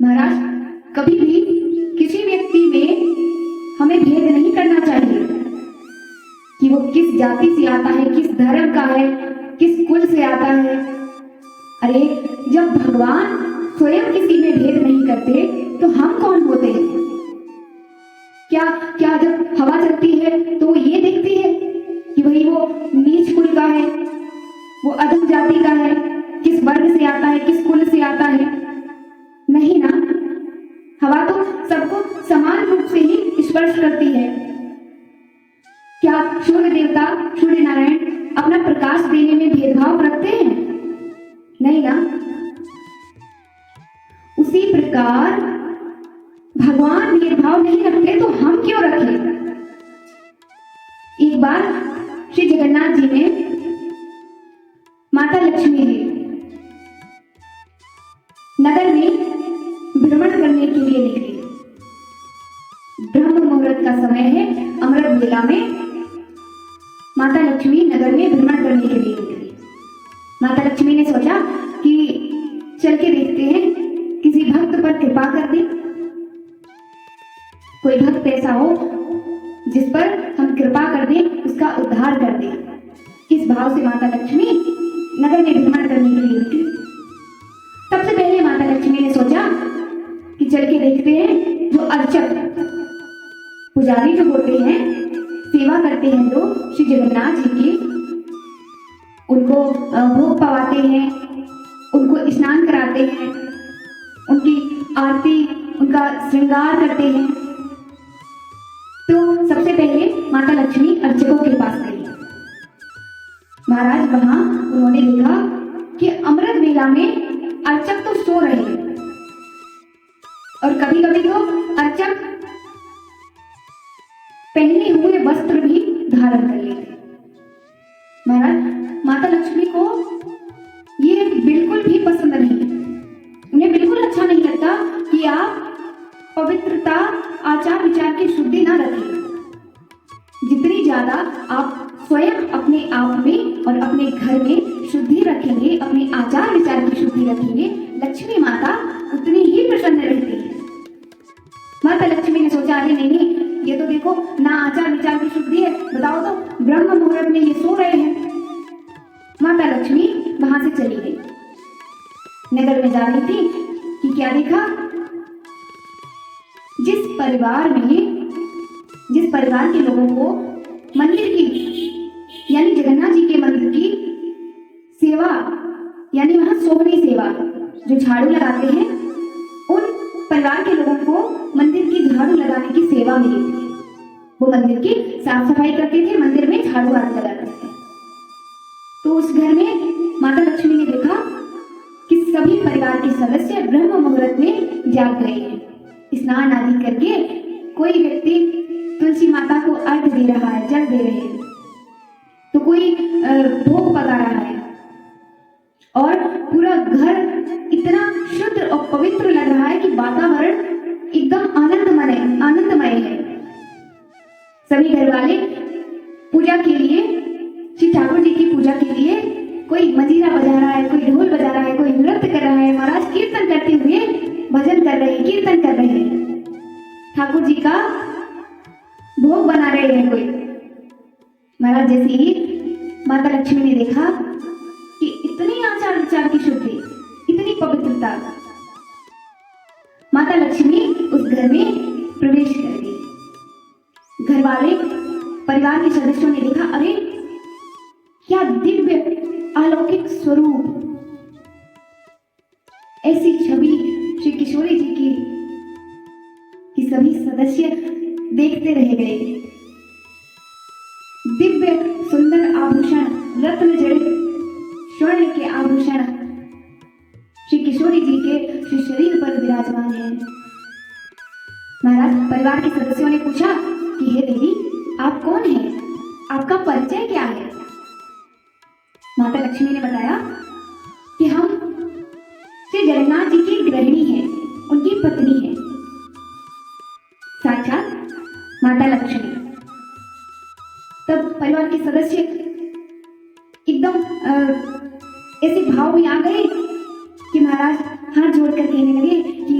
महाराज, कभी भी किसी व्यक्ति में हमें भेद नहीं करना चाहिए कि वो किस जाति से आता है, किस धर्म का है, किस कुल से आता है। अरे जब भगवान स्वयं किसी में भेद नहीं करते तो हम कौन होते हैं? क्या क्या जब हवा चलती है तो वो ये देखती है कि भाई वो नीच कुल का है, वो अधम जाति का है, किस वर्ग से आता है, किस कुल से आता है? नहीं ना, हवा तो सबको समान रूप से ही स्पर्श करती है। क्या सूर्य देवता, सूर्य नारायण अपना प्रकाश देने में भेदभाव रखते हैं? नहीं ना। उसी प्रकार भगवान भेदभाव नहीं रखते तो हम क्यों रखें? एक बार श्री जगन्नाथ जी ने माता लक्ष्मी जी नगर में भ्रमण करने के लिए निकले। ब्रह्म मुहूर्त का समय है, अमृत वेला में माता लक्ष्मी नगर में भ्रमण करने के लिए निकली। माता लक्ष्मी ने सोचा कि चल के देखते हैं, किसी भक्त पर कृपा कर दे, कोई भक्त ऐसा हो जिस पर हम कृपा कर दें, उसका उद्धार कर दें। इस भाव से माता लक्ष्मी नगर में भ्रमण करने के लिए निकली। सबसे पहले माता लक्ष्मी ने सोचा कि चल के देखते हैं, जो अर्चक पुजारी जो होते हैं, सेवा करते हैं जो श्री जगन्नाथ जी की, उनको भोग पवाते हैं, उनको स्नान कराते हैं, उनकी आरती, उनका श्रृंगार करते हैं। तो सबसे पहले माता लक्ष्मी अर्चकों के पास गई। महाराज, वहां उन्होंने देखा कि अमृत वेला में अर्चक तो सो रहे हैं और कभी कभी तो अर्चक पहने हुए वस्त्र भी धारण कर लेते। महाराज, माता लक्ष्मी को ये बिल्कुल भी पसंद नहीं, उन्हें बिल्कुल अच्छा नहीं लगता कि आप पवित्रता, आचार विचार की शुद्धि ना रखें। जितनी ज्यादा आप स्वयं अपने आप में और अपने घर में शुद्धि रखेंगे, अपने आचार विचार की शुद्धि रखेंगे, लक्ष्मी माता उतनी ही प्रसन्न रहती है। माता लक्ष्मी ने सोचा, अरे नहीं, ये तो देखो ना आचार विचार की शुद्धि है, बताओ तो ब्रह्म मुहूर्त में ये सो रहे हैं। माता लक्ष्मी वहां से चली गई। नगर में जा रही थी कि क्या देखा, जिस परिवार के लोगों को मंदिर की यानी जगन्नाथ जी के मंदिर की सेवा, यानी वहां सोहनी सेवा जो झाड़ू लगाते हैं, उन परिवार के लोगों को मंदिर की झाड़ू लगाने की सेवा मिली थी। वो मंदिर की साफ सफाई करते थे, मंदिर में झाड़ू आदि लगाते थे। तो उस घर में माता लक्ष्मी ने देखा कि सभी परिवार के सदस्य ब्रह्म मुहूर्त में जाग गए हैं। स्नान आदि करके कोई व्यक्ति तुलसी माता को अर्घ दे रहा है, जल दे रहे हैं, तो कोई भोग पका रहा है और पूरा घर इतना शुद्ध और पवित्र लग रहा है कि वातावरण एकदम आनंदमय है। सभी घर वाले पूजा के लिए, श्री ठाकुर जी की पूजा के लिए, कोई मजीरा बजा रहा है, कोई ढोल बजा रहा है, कोई नृत्य कर रहा है, महाराज कीर्तन करते हुए भजन कर रहे हैं, कीर्तन कर रहे हैं, ठाकुर जी का भोग बना रहे हैं कोई। महाराज, जैसे ही माता लक्ष्मी ने देखा कि इतनी आचार विचार की शुद्धि, इतनी पवित्रता, माता लक्ष्मी उस घर में प्रवेश कर गई। घर वाले परिवार के सदस्यों ने देखा, अरे क्या दिव्य अलौकिक स्वरूप, ऐसी छवि श्री किशोरी जी की कि सभी सदस्य देखते रह गए। दिव्य सुंदर आभूषण, रत्न जड़ित स्वर्ण के आभूषण श्री किशोरी जी के श्री शरीर पर विराजमान है। महाराज, परिवार के सदस्यों ने पूछा कि हे देवी, आप कौन हैं? आपका परिचय क्या है? माता लक्ष्मी ने बताया कि हम श्री जगन्नाथ जी की गृहिणी हैं, उनकी पत्नी है, साक्षात माता लक्ष्मी। तब परिवार के सदस्य एकदम ऐसे भाव में आ गए कि महाराज हाथ जोड़कर कहने लगे कि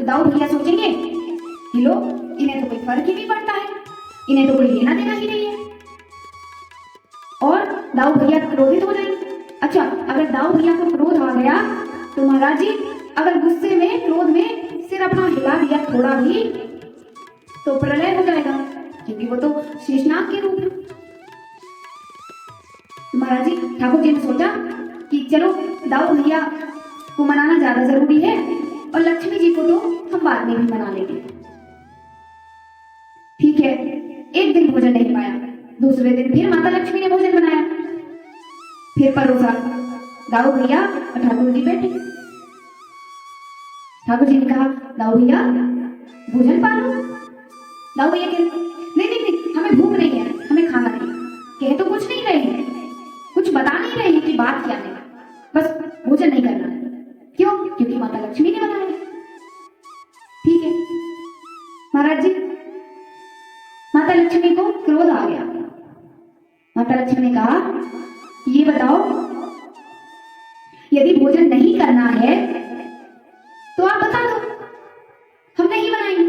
तो दाऊ भैया सोचेंगे कि लो, इन्हें तो कोई फर्क ही नहीं पड़ता है, इन्हें तो कोई लेना देना ही नहीं है, और दाऊ भैया क्रोधित हो जाएंगे। अच्छा, अगर दाऊ भैया को क्रोध आ गया तो महाराज जी अगर गुस्से में क्रोध में सिर अपना हिला दिया थोड़ा भी तो प्रलय हो जाएगा, क्योंकि वो तो शेषनाग के रूप है। महाराज जी ठाकुर जी ने सोचा कि चलो दाऊ भैया को मनाना ज्यादा जरूरी है और लक्ष्मी जी को तो हम बाद में भी मना लेंगे। ठीक है, एक दिन भोजन नहीं पाया, दूसरे दिन फिर माता लक्ष्मी ने भोजन बनाया, फिर परोसा। दाऊ भैया और ठाकुर जी बैठे। ठाकुर जी ने कहा, दाऊ भैया भोजन पा लो। दाऊ भैया कह नहीं नहीं नहीं, हमें भूख नहीं है, हमें खाना नहीं। कह तो कुछ नहीं रहे हैं, कुछ बता नहीं रहे हैं कि बात क्या है, बस भोजन नहीं करना। क्यों? क्योंकि माता लक्ष्मी ने बनाया। ठीक है महाराज जी, माता लक्ष्मी को क्रोध आ गया। माता लक्ष्मी ने कहा, ये बताओ, यदि भोजन नहीं करना है तो आप बता दो, हम नहीं बनाएंगे।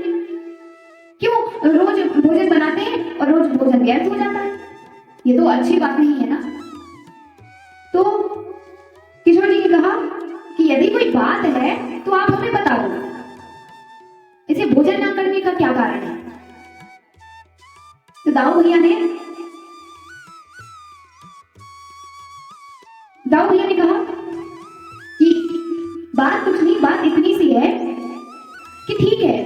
क्यों रोज भोजन बनाते हैं और रोज भोजन व्यर्थ हो जाता है? ये तो अच्छी बात नहीं है ना। तो किशोर जी ने कहा कि यदि कोई बात है तो आप हमें बता दो, इसे भोजन न करने का क्या कारण है? तो दाऊ भैया ने कहा कि बात कुछ नहीं, बात इतनी सी है कि ठीक है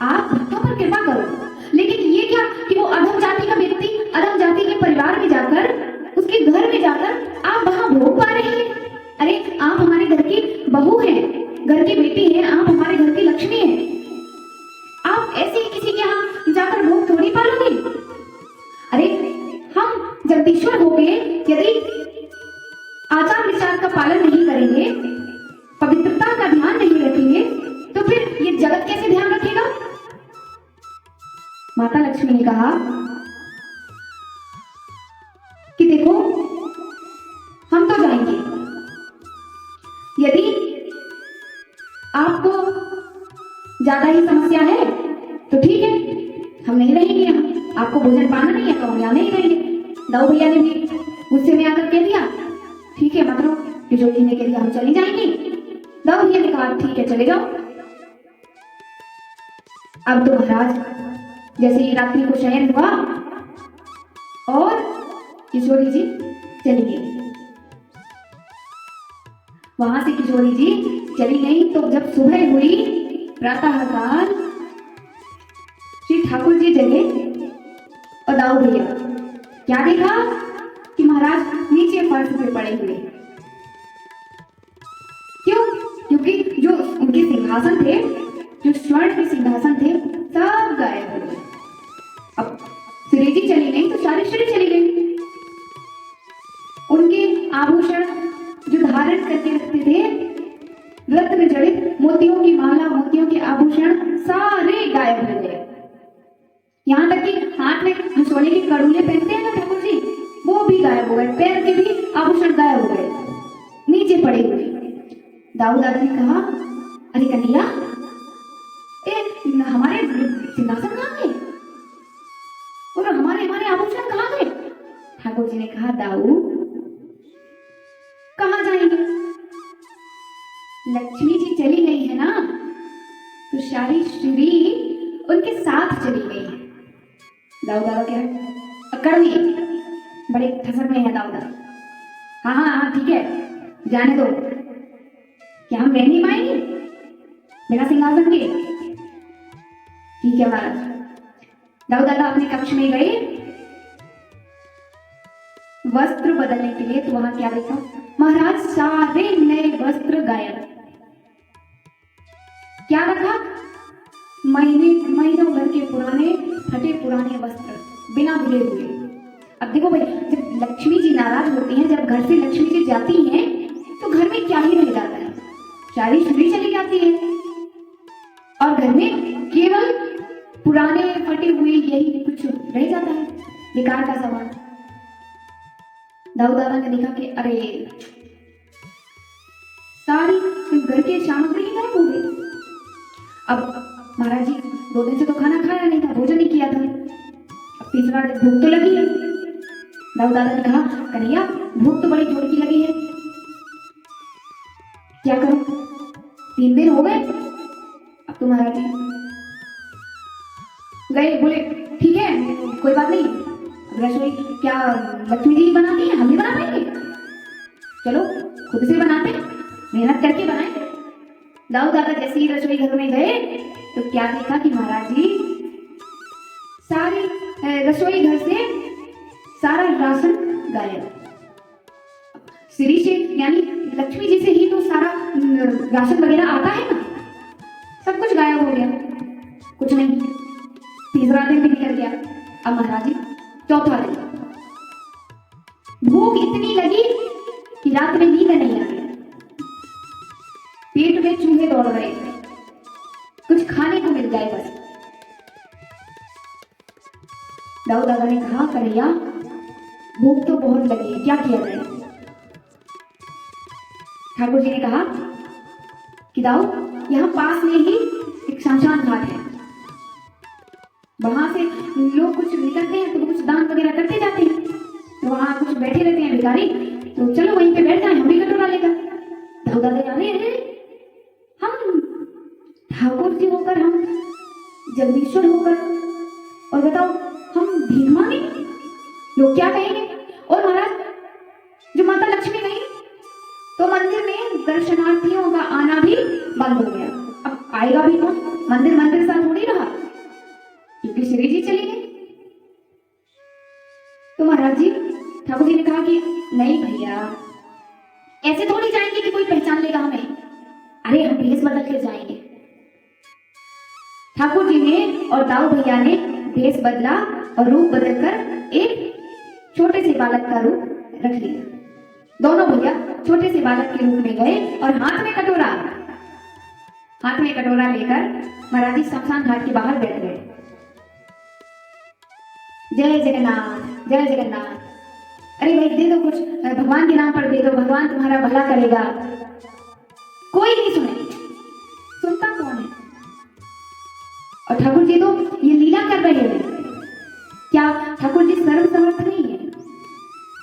आप भक्तों पर कृपा करो, लेकिन ये क्या कि वो अधम जाति का व्यक्ति अधम जाति के परिवार में जाकर, उसके घर में जाकर आप वहां भोग पा रहे हैं। अरे आप हमारे घर की बहू हैं, घर की बेटी हैं, आप हमारे घर की लक्ष्मी हैं, आप ऐसे ही किसी के यहाँ जाकर भोग थोड़ी पालोगे। अरे हम जगदीश्वर हो गए, यदि आचार विचार का पालन नहीं करेंगे, पवित्रता का ध्यान नहीं रखेंगे, तो फिर ये जगत कैसे ध्यान रखेगा? माता लक्ष्मी ने कहा कि देखो, हम तो जाएंगे, यदि आपको ज्यादा ही समस्या है तो ठीक है, हम नहीं रहेंगे यहाँ, आपको भोजन पाना नहीं है तो हम यहाँ नहीं रहेंगे। दाऊ भैया ने भी गुस्से में आकर कह दिया, ठीक है मत रहो। किशोर जी ने कह दिया, हम चली जाएंगे। दाऊ भैया ने कहा, ठीक है चले जाओ। अब तो महाराज जैसे ही रात्रि को शयन हुआ और किशोरी जी चली गई। वहां से किशोरी जी चली गई तो जब सुबह हुई प्रातः काल, श्री ठाकुर जी जगे और दाऊ भैया क्या देखा कि महाराज नीचे फर्श पे पड़े हुए। क्यों? क्योंकि जो उनके सिंहासन थे, जो स्वर्ण के सिंहासन थे, सब गायब हो गए। अब श्री जी चली गई तो सारी श्री चली गई। उनके आभूषण जो धारण करके रखते थे, रत्न जड़ित मोतियों की माला, मोतियों के आभूषण सारे गायब हो गए। यहाँ तक कि हाथ में सोने के कड़ूले पहनते हैं ना ठाकुर जी, वो भी गायब हो गए, पैर के भी आभूषण गायब हो गए, नीचे पड़े हुए। दाऊ दादा ने कहा, अरे कन्हैया, हमारे सिंहासन कहाँ गए और हमारे आभूषण कहाँ गए? ठाकुर जी ने कहा, दाऊ कहाँ जाएंगे, लक्ष्मी जी चली गई है ना, तो सारी श्री उनके साथ चली गई है। दाऊ दादा क्या अकड़वी, बड़े ठसक में है दाऊ दादा। हाँ हाँ हाँ ठीक है, जाने दो, क्या हम रह नहीं पाएंगे बिना सिंहासन के? ठीक है महाराज। दाऊ दादा अपने कक्ष में गए वस्त्र बदलने के लिए, तो वहां क्या देखा महाराज, सारे नए वस्त्र गायब। क्या रखा? महीनों भर के पुराने फटे पुराने वस्त्र बिना धुले हुए। अब देखो भाई, जब लक्ष्मी जी नाराज होती हैं, जब घर से लक्ष्मी जी जाती हैं, तो घर में क्या ही रह जाता है, सारी छुरी चली जाती है और घर में केवल पुराने फटे हुए यही कुछ रह जाता है, बेकार का सामान। दाऊ दादा ने देखा कि अरे सारी घर की सामग्री गायब हो गई। अब महाराज जी 2 दिन से तो खाना खाया नहीं था, भोजन नहीं किया था। अब तीसरा दिन भूख तो लगी है। दाऊ दादा ने कहा कन्हैया भूख तो बड़ी जोर की लगी है, क्या करूं? 3 दिन हो गए। अब तो महाराज जी गए, बोले ठीक है कोई बात नहीं, रसोई क्या लक्ष्मी जी बनाती है, हम भी बना पाएंगे, चलो खुद से बनाते, मेहनत करके बनाए। दाऊ दादा जैसे ही रसोई घर में गए तो क्या देखा कि महाराज जी सारी रसोई घर से सारा राशन गायब। श्री से यानी लक्ष्मी जी से ही तो सारा राशन वगैरह आता है ना, सब कुछ गायब हो गया, कुछ नहीं। तीसरा दिन भी निकल गया। अब महाराज जी चौथा दिन, भूख इतनी लगी कि रात में नींद नहीं आ रही, पेट में चूहे दौड़ रहे थे, कुछ खाने को मिल जाए बस। दाऊ दादा ने कहा कन्हैया भूख तो बहुत लगी है, क्या किया जाए? ठाकुर जी ने कहा कि दाऊ यहाँ पास में ही एक शमशान घाट है, वहां से लोग कुछ निकलते हैं तो कुछ दान वगैरह करते जाते हैं, तो वहां कुछ बैठे रहते हैं भिखारी, तो चलो वहीं पे बैठ जाए, हम भी कटोरा लेकर। दाऊ दादा जाने हम ठाकुर जी होकर, हम जगदीश्वर होकर, और बताओ हम भीख मांगे, लोग क्या कहेंगे? और महाराज जो माता लक्ष्मी गई तो मंदिर में दर्शनार्थियों का आना भी बंद हो गया। अब आएगा भी कौन? मंदिर सा थोड़ी रहा, क्योंकि श्री जी चली गई। तो महाराज जी ठाकुर जी ने कहा कि नहीं भैया ऐसे थोड़ी जाएंगे कि कोई पहचान लेगा हमें, अरे हम भेष बदल के जाएंगे। ठाकुर जी ने और दाऊ भैया ने भेष बदला और रूप बदलकर एक छोटे से बालक का रूप रख लिया। दोनों भैया छोटे से बालक के रूप में गए और हाथ में कटोरा लेकर महाराज जी शमशान घाट के बाहर बैठ गए। जय जगन्नाथ जय जगन्नाथ, अरे भाई दे दो कुछ, भगवान के नाम पर दे दो, भगवान तुम्हारा भला करेगा। कोई नहीं सुनता कौन है? और ठाकुर जी तो ये लीला कर रहे हैं, क्या ठाकुर जी सर्वसमर्थ नहीं है?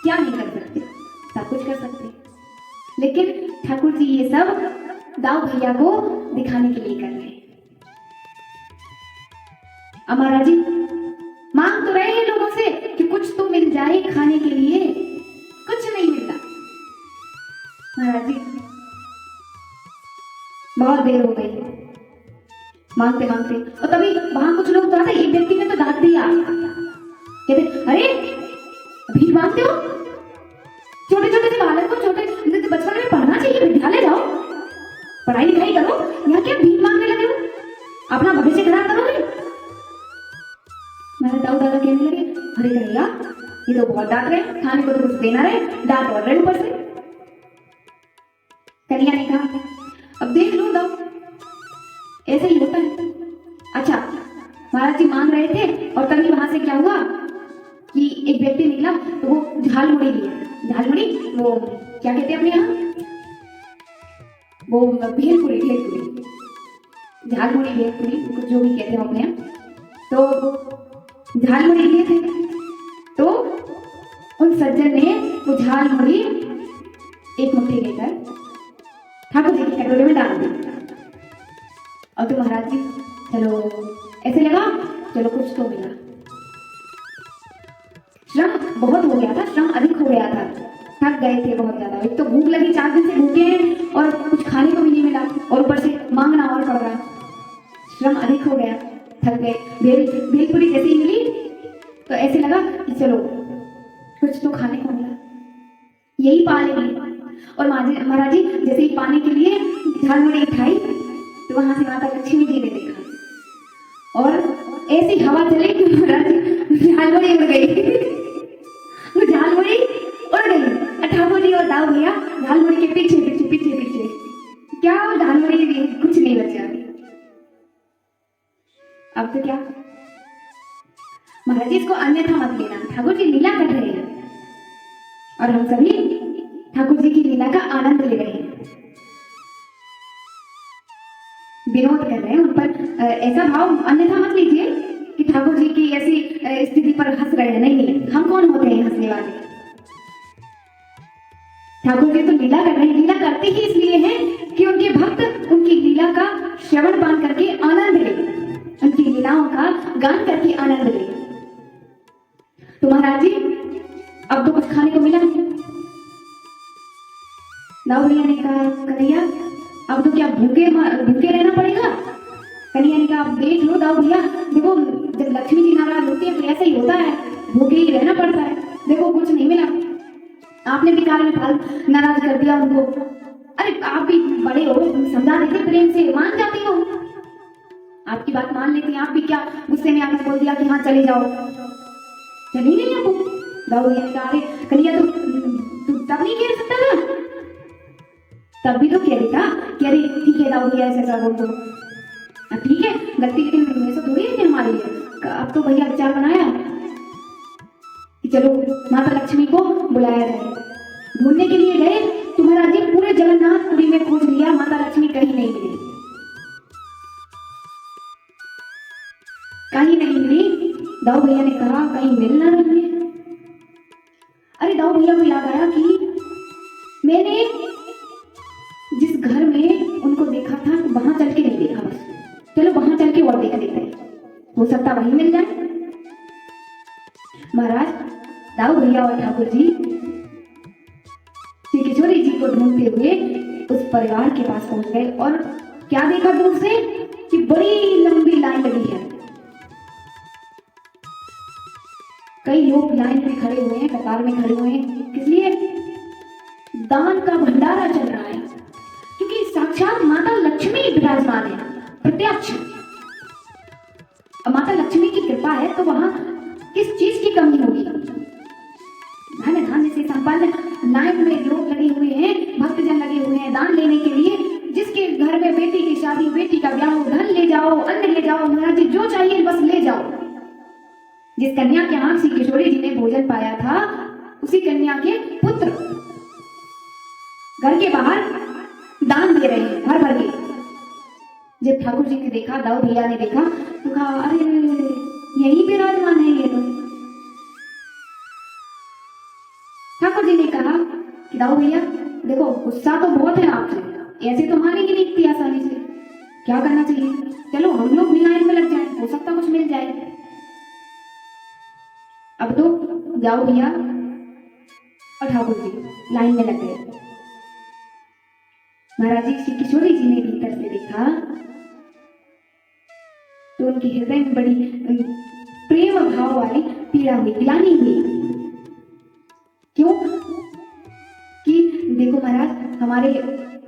क्या नहीं कर सकते? सब कुछ कर सकते, लेकिन ठाकुर जी ये सब दाऊ भैया को दिखाने के लिए कर रहे हैं। अब महाराज जी मांग तो रहे हैं लोगों से कि कुछ तो मिल जाए खाने के लिए, कुछ नहीं मिलता। महाराज जी बहुत देर हो गई मांगते मांगते, और तभी वहां कुछ लोग तो आते, एक व्यक्ति ने तो डांट दिया, कहते अरे भीख मांगते हो? छोटे छोटे से बालक को छोटे बचपन में पढ़ना चाहिए, विद्यालय जाओ, पढ़ाई लिखाई करो, यहाँ क्या भीख मांगने लगे हो? अपना भविष्य खराब करोगे। मेरे दाऊ दादा कहने लगे अरे कन्हैया ये तो बहुत डांट रहे, खाने को तो कुछ देना रहे, डांट और रहे ऊपर से। कन्हैया ने कहा अब देख लो दाऊ, ऐसे ही होता है। अच्छा महाराज जी मांग रहे थे और तभी वहां से क्या हुआ कि एक व्यक्ति निकला, तो वो झालमुड़ी लिया। झालमुड़ी वो क्या कहते हैं अपने यहाँ, वो भेलपुरी, झालमुड़ी भेलपुरी कुछ जो भी कहते हैं अपने यहाँ, तो झालमुड़ी लिए थे। तो उन सज्जन ने वो झालमुड़ी एक मुट्ठी लेकर ठाकुर जी के कटोरे में डाल दी। और तो महाराज जी चलो ऐसे लगा चलो कुछ तो मिला। श्रम बहुत हो गया था, श्रम अधिक हो गया था, थक गए थे बहुत ज्यादा। एक तो भूख लगी, 4 दिन से भूखे हैं और कुछ खाने को भी नहीं मिला, और ऊपर से मांगना और पड़ रहा, श्रम अधिक हो गया, थक गए। भेलपुरी जैसे ही मिली तो ऐसे लगा कि चलो कुछ तो खाने को मिला, यही पा लेंगे। और महाराज जी जैसे ही पाने के लिए झालमुड़ी उठाई तो वहां से माता लक्ष्मी जी ने देखा और ऐसी हवा चली कि महाराज झालमुड़ी उड़ गई। वो झालमुड़ी उड़ गई, ठाकुर जी और दाऊ भैया झालमुड़ी के पीछे पीछे पीछे पीछे, क्या झालमुड़ी कुछ नहीं बचा। अब तो क्या महाराज जी इसको अन्यथा मत लेना, ठाकुर जी लीला कर रहे हैं और हम सभी ठाकुर जी की लीला का आनंद ले रहे हैं। विनोद कर रहे हैं उन पर ऐसा भाव अन्यथा मत लीजिए कि ठाकुर जी की ऐसी स्थिति पर हंस रहे हैं। नहीं नहीं, हम कौन होते हैं हंसने वाले? ठाकुर जी तो लीला कर रहे हैं। लीला करते ही इसलिए हैं कि उनके भक्त उनकी लीला का श्रवण पान करके आनंद ले, उनकी लीलाओं का गान करके आनंद ले। तो महाराज जी अब तो कुछ खाने को मिला नहीं। दाऊ भैया ने कहा कन्हैया अब तो क्या भूखे भूखे रहना पड़ेगा? कन्हैया ने कहा आप देख लो दाऊ भैया, देखो जब लक्ष्मी जी नाराज होती है तो ऐसा ही होता है, भूखे ही रहना पड़ता है। देखो कुछ नहीं मिला, आपने भी कार में फाल नाराज कर दिया उनको। अरे आप भी बड़े हो, समझा देते प्रेम से, मान जाती हो, आपकी बात मान लेती हैं। आप भी क्या गुस्से में आकर बोल दिया कि हाँ चले जाओ, चली नहीं आपको? दाऊ भैया ने कहा अरे कन्हैया तू तब नहीं कह सकता था, तब भी तो कह रही था कि अरे ठीक है दाऊ भैया ऐसा बोल दो, ठीक है गलती, लेकिन ऐसा थोड़ी है कि हमारी है। अब तो भैया विचार बनाया कि चलो माता लक्ष्मी को बुलाया जाए। ढूंढने के लिए गए तो महाराज जी पूरे जगन्नाथपुरी में खोज लिया, माता लक्ष्मी कहीं नहीं मिली, कहीं नहीं मिली। दाऊ भैया ने कहा कहीं मिलना नहीं है। अरे दाऊ भैया को याद आया कि मैंने जिस घर में उनको देखा था वहां चल के नहीं देखा, बस चलो वहां चल के और देख लेते हैं, हो सकता वहीं मिल जाए। महाराज दाऊ भैया और ठाकुर जी श्री किशोरी जी को ढूंढते हुए उस परिवार के पास पहुंच गए और क्या देखा दूर से कि बड़ी लंबी लाइन लगी है। कई लोग लाइन में खड़े हुए हैं, कतार में खड़े हुए हैं, इसलिए दान का भंडारा चल रहा है, क्योंकि साक्षात माता लक्ष्मी विराजमान है, प्रत्यक्ष। माता लक्ष्मी की कृपा है तो वहां किस चीज की कमी होगी? धन धान्य से संपन्न लाइन में लोग लगे हुए हैं, भक्तजन लगे हुए हैं दान लेने के लिए। जिसके घर में बेटी की शादी, बेटी का ब्याह, धन ले जाओ, अन्न ले जाओ, महाराज जी जो चाहिए बस ले जाओ। जिस कन्या के हाथ श्री किशोरी जी ने भोजन पाया था, उसी कन्या के पुत्र घर के बाहर दान दे रहे हैं भर भर के। जब ठाकुर जी ने देखा, दाऊ भैया ने देखा तो कहा अरे यही विराजमान है ये तो। ठाकुर जी ने कहा कि दाऊ भैया देखो गुस्सा तो बहुत है आपसे, ऐसे तो मानेंगे नहीं इतनी आसानी से, क्या करना चाहिए? चलो हम लोग भी लाइन में लग जाए, हो सकता कुछ मिल जाए। अब तो दाऊ भैया और ठाकुर जी लाइन में लग गए। महाराज जी श्री किशोरी जी ने भीतर से देखा तो उनके हृदय में बड़ी प्रेम भाव वाली पीड़ा हुई, ग्लानि हुई। क्यों? कि देखो महाराज हमारे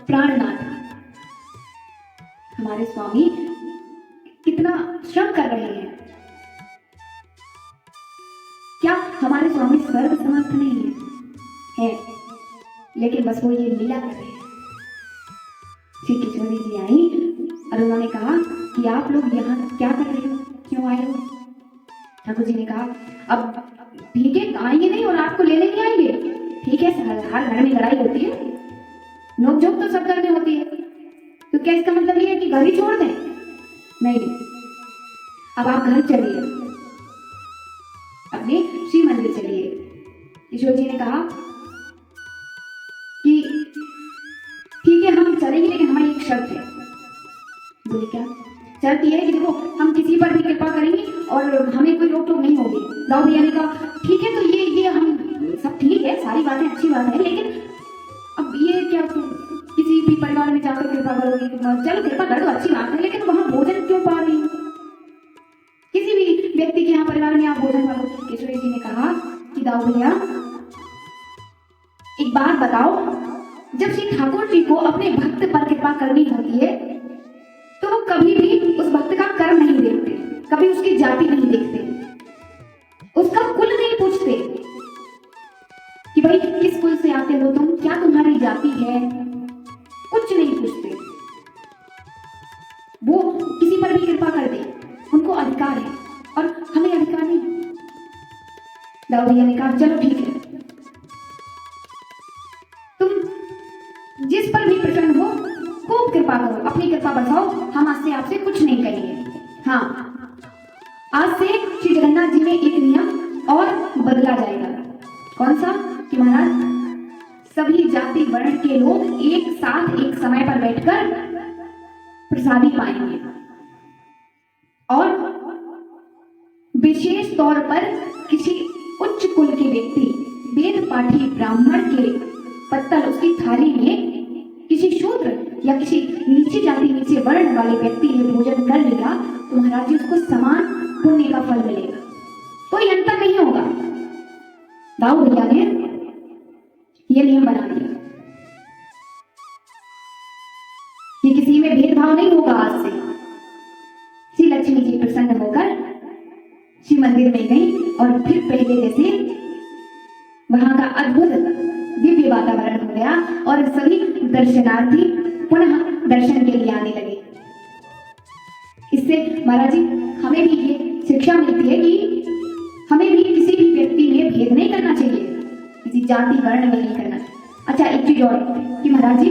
प्राणनाथ, हमारे स्वामी कितना श्रम कर रहे हैं, क्या हमारे स्वामी सर्व समर्थ नहीं है, लेकिन बस वो ये लीला कर रहे हैं। श्री किशोरी जी आई और उन्होंने कहा कि आप लोग यहाँ क्या कर रहे हो, क्यों आए हो? ठाकुर जी ने कहा अब ठीक है आएंगे नहीं और आपको लेने नहीं आएंगे, ठीक है हर घर में लड़ाई होती है, नोकझोंक तो सब घर में होती है, तो क्या इसका मतलब ये है कि घर ही छोड़ दें? नहीं, अब आप घर चलिए, अपने श्री मंदिर चलिए। किशोर जी ने कहा कि ठीक है हम चलेंगे, लेकिन हमारी एक शर्त है। बोले क्या शर्त? यह है कि देखो हम किसी पर भी कृपा करेंगे और हमें कोई रोक टोक नहीं होगी। दाऊ भैया ने कहा ठीक है, तो ये हम सब ठीक है, सारी बातें अच्छी बात है, लेकिन अब ये क्या किसी भी परिवार में जाकर कृपा करोगी? चलो कृपा कर दो अच्छी बात है, लेकिन वहां भोजन क्यों पा रही हो? किसी भी व्यक्ति के यहाँ परिवार में आप भोजन पाओ। किशोरी जी ने कहा कि दाऊ भैया एक बात बताओ, जब श्री ठाकुर जी को अपने भक्त पर कृपा करनी होती है तो वो कभी भी उस भक्त का कर्म नहीं देखते, कभी उसकी जाति नहीं देखते, उसका कुल नहीं पूछते कि भाई किस कुल से आते हो तुम, क्या तुम्हारी जाति है, कुछ नहीं पूछते। वो किसी पर भी कृपा कर दे, उनको अधिकार है और हमें अधिकार नहीं। दाऊ भैया ने कहा चलो ठीक है, तुम जिस पर भी प्रसन्न हो खूब कृपा करो, अपनी कृपा बरसाओ, हम आज से आपसे कुछ नहीं कहेंगे। हाँ, आज से श्री जगन्नाथ जी में एक नियम और बदला जाएगा। कौन सा? कि महाराज सभी जाति वर्ण के लोग एक साथ एक समय पर बैठकर प्रसादी पाएंगे और विशेष तौर पर किसी उच्च कुल के व्यक्ति, वेद पाठी ब्राह्मण के पत्तल उसकी थाली में किसी शूद्र या किसी नीची जाति नीचे वर्ण वाले व्यक्ति ने भोजन कर लिया तो महाराज जी उसको समान पुण्य का फल मिलेगा, कोई अंतर नहीं होगा। दाऊ भैया ने यह नियम बना दिया। ये किसी में भेदभाव नहीं होगा आज से। श्री लक्ष्मी जी प्रसन्न होकर श्री मंदिर में गई और फिर पहले जैसे वहां का अद्भुत दिव्य वातावरण हो गया और सभी दर्शनार्थी पुनः दर्शन के लिए आने लगे। इससे महाराज जी हमें भी ये शिक्षा मिलती है कि हमें भी किसी भी व्यक्ति में भेद नहीं करना चाहिए, किसी जाति वर्ण में नहीं करना। अच्छा, एक चीज और कि महाराज जी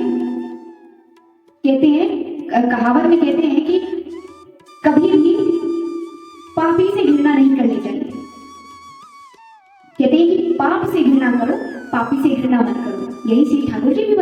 कहते हैं, कहावत में कहते हैं कि कभी भी पापी से घृणा नहीं करनी चाहिए। कहते हैं कि पाप से घृणा करो, पापी से घृणा मत करो। यही श्री ठाकुर जी भी